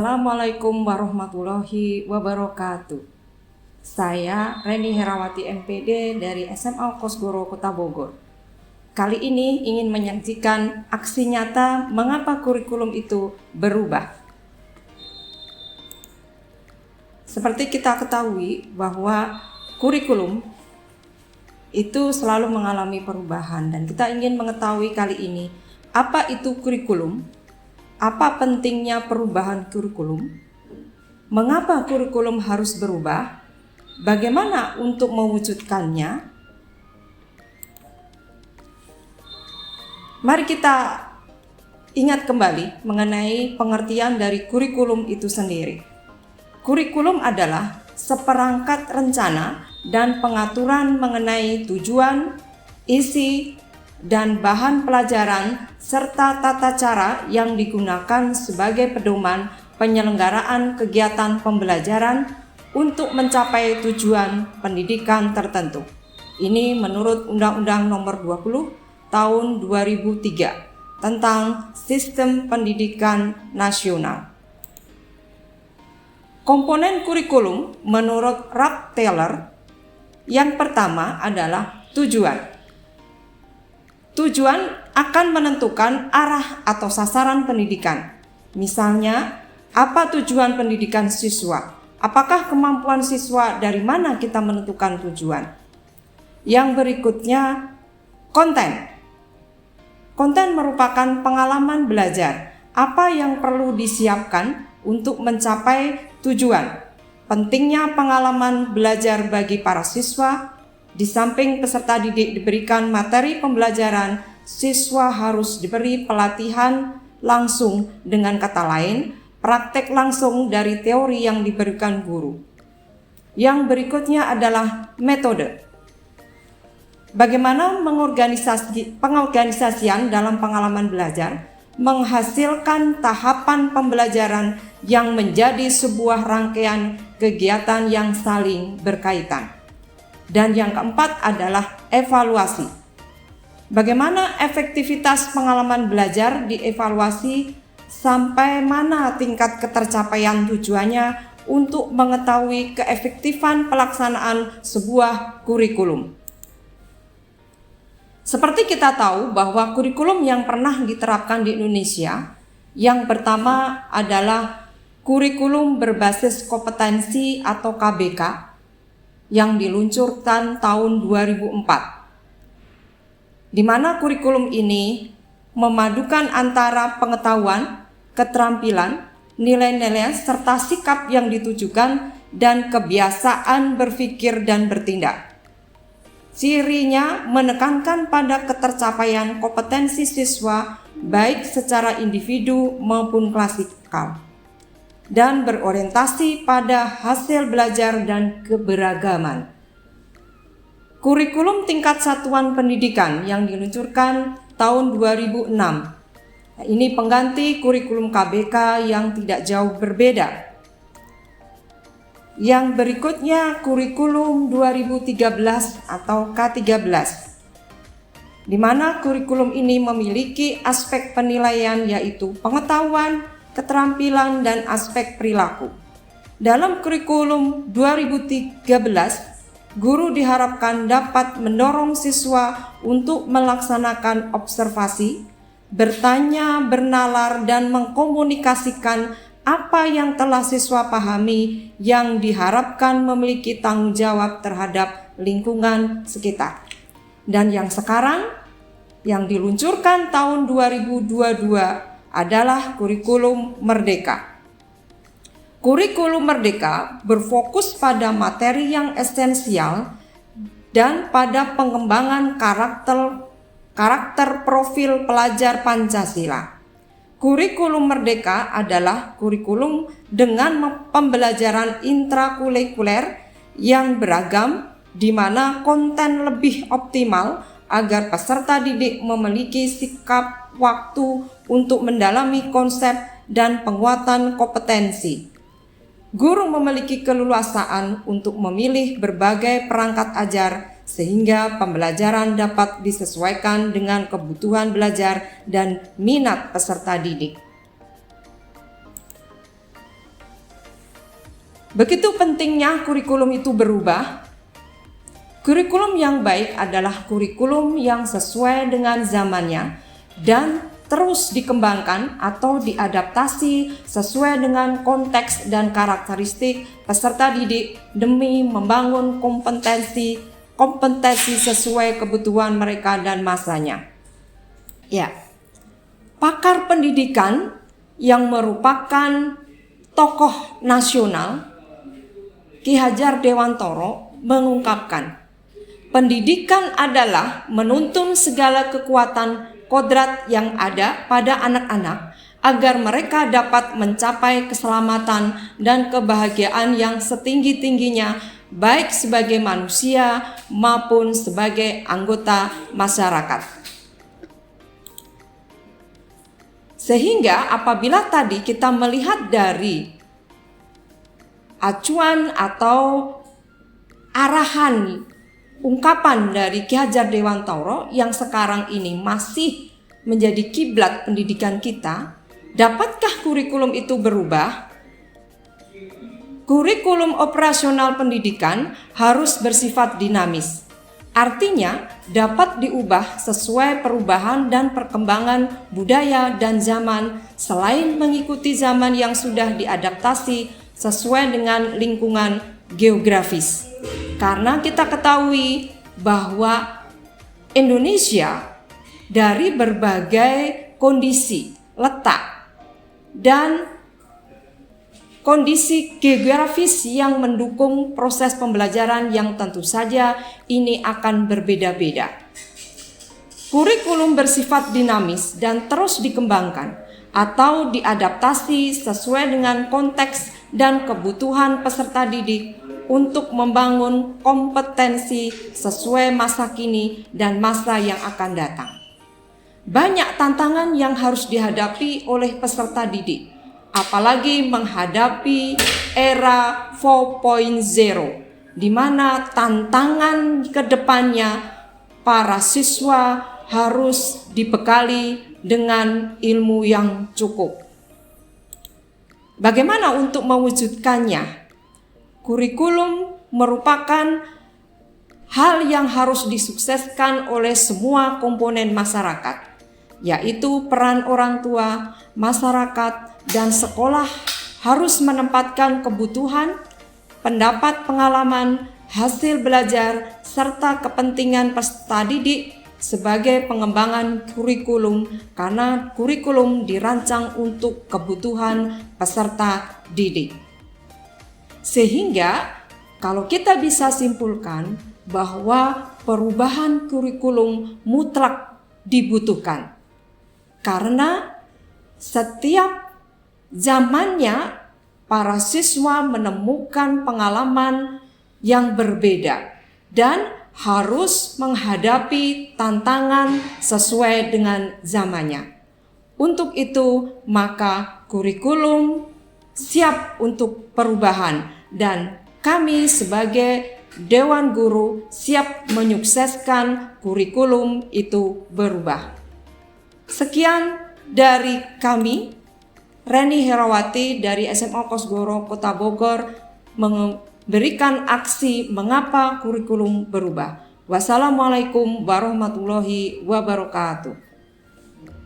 Assalamualaikum warahmatullahi wabarakatuh. Saya Reni Herawati MPD dari SMA Kosgoro Kota Bogor. Kali ini ingin menyajikan aksi nyata mengapa kurikulum itu berubah. Seperti kita ketahui bahwa kurikulum itu selalu mengalami perubahan dan kita ingin mengetahui kali ini apa itu kurikulum. Apa pentingnya perubahan kurikulum? Mengapa kurikulum harus berubah? Bagaimana untuk mewujudkannya? Mari kita ingat kembali mengenai pengertian dari kurikulum itu sendiri. Kurikulum adalah seperangkat rencana dan pengaturan mengenai tujuan, isi, dan bahan pelajaran serta tata cara yang digunakan sebagai pedoman penyelenggaraan kegiatan pembelajaran untuk mencapai tujuan pendidikan tertentu. Ini menurut Undang-Undang Nomor 20 Tahun 2003 tentang Sistem Pendidikan Nasional. Komponen kurikulum menurut Ralph Taylor yang pertama adalah tujuan. Tujuan akan menentukan arah atau sasaran pendidikan. Misalnya, apa tujuan pendidikan siswa? Apakah kemampuan siswa? Dari mana kita menentukan tujuan? Yang berikutnya, konten. Konten merupakan pengalaman belajar. Apa yang perlu disiapkan untuk mencapai tujuan? Pentingnya pengalaman belajar bagi para siswa. Di samping peserta didik diberikan materi pembelajaran, siswa harus diberi pelatihan langsung, dengan kata lain, praktek langsung dari teori yang diberikan guru. Yang berikutnya adalah metode. Bagaimana pengorganisasian dalam pengalaman belajar menghasilkan tahapan pembelajaran yang menjadi sebuah rangkaian kegiatan yang saling berkaitan. Dan yang keempat adalah evaluasi. Bagaimana efektivitas pengalaman belajar dievaluasi sampai mana tingkat ketercapaian tujuannya untuk mengetahui keefektifan pelaksanaan sebuah kurikulum. Seperti kita tahu bahwa kurikulum yang pernah diterapkan di Indonesia, yang pertama adalah kurikulum berbasis kompetensi atau KBK, yang diluncurkan tahun 2004, di mana kurikulum ini memadukan antara pengetahuan, keterampilan, nilai-nilai, serta sikap yang ditujukan dan kebiasaan berpikir dan bertindak. Cirinya menekankan pada ketercapaian kompetensi siswa baik secara individu maupun klasikal, dan berorientasi pada hasil belajar dan keberagaman. Kurikulum tingkat satuan pendidikan yang diluncurkan tahun 2006. Ini pengganti kurikulum KBK yang tidak jauh berbeda. Yang berikutnya kurikulum 2013 atau K13, di mana kurikulum ini memiliki aspek penilaian yaitu pengetahuan, keterampilan, dan aspek perilaku. Dalam kurikulum 2013, guru diharapkan dapat mendorong siswa untuk melaksanakan observasi, bertanya, bernalar, dan mengkomunikasikan apa yang telah siswa pahami yang diharapkan memiliki tanggung jawab terhadap lingkungan sekitar. Dan yang sekarang, yang diluncurkan tahun 2022 adalah kurikulum Merdeka. Kurikulum Merdeka berfokus pada materi yang esensial dan pada pengembangan karakter profil pelajar Pancasila. Kurikulum Merdeka adalah kurikulum dengan pembelajaran intrakurikuler yang beragam, di mana konten lebih optimal agar peserta didik memiliki sikap waktu untuk mendalami konsep dan penguatan kompetensi. Guru memiliki keleluasaan untuk memilih berbagai perangkat ajar sehingga pembelajaran dapat disesuaikan dengan kebutuhan belajar dan minat peserta didik. Begitu pentingnya kurikulum itu berubah. Kurikulum yang baik adalah kurikulum yang sesuai dengan zamannya dan terus dikembangkan atau diadaptasi sesuai dengan konteks dan karakteristik peserta didik demi membangun kompetensi sesuai kebutuhan mereka dan masanya. Ya, pakar pendidikan yang merupakan tokoh nasional, Ki Hajar Dewantoro, mengungkapkan, pendidikan adalah menuntun segala kekuatan kodrat yang ada pada anak-anak agar mereka dapat mencapai keselamatan dan kebahagiaan yang setinggi-tingginya baik sebagai manusia maupun sebagai anggota masyarakat. Sehingga apabila tadi kita melihat dari acuan atau arahan ungkapan dari Ki Hajar Dewantoro yang sekarang ini masih menjadi kiblat pendidikan kita, dapatkah kurikulum itu berubah? Kurikulum operasional pendidikan harus bersifat dinamis. Artinya dapat diubah sesuai perubahan dan perkembangan budaya dan zaman selain mengikuti zaman yang sudah diadaptasi sesuai dengan lingkungan geografis. Karena kita ketahui bahwa Indonesia dari berbagai kondisi, letak, dan kondisi geografis yang mendukung proses pembelajaran yang tentu saja ini akan berbeda-beda. Kurikulum bersifat dinamis dan terus dikembangkan atau diadaptasi sesuai dengan konteks dan kebutuhan peserta didik untuk membangun kompetensi sesuai masa kini dan masa yang akan datang. Banyak tantangan yang harus dihadapi oleh peserta didik, apalagi menghadapi era 4.0, di mana tantangan ke depannya para siswa harus dibekali dengan ilmu yang cukup. Bagaimana untuk mewujudkannya? Kurikulum merupakan hal yang harus disukseskan oleh semua komponen masyarakat, yaitu peran orang tua, masyarakat, dan sekolah harus menempatkan kebutuhan, pendapat, pengalaman, hasil belajar, serta kepentingan peserta didik sebagai pengembangan kurikulum, karena kurikulum dirancang untuk kebutuhan peserta didik. Sehingga kalau kita bisa simpulkan bahwa perubahan kurikulum mutlak dibutuhkan, karena setiap zamannya para siswa menemukan pengalaman yang berbeda dan harus menghadapi tantangan sesuai dengan zamannya. Untuk itu, maka kurikulum siap untuk perubahan dan kami sebagai Dewan Guru siap menyukseskan kurikulum itu berubah. Sekian dari kami, Reni Herawati dari SMA Kosgoro Kota Bogor, memberikan aksi mengapa kurikulum berubah. Wassalamualaikum warahmatullahi wabarakatuh.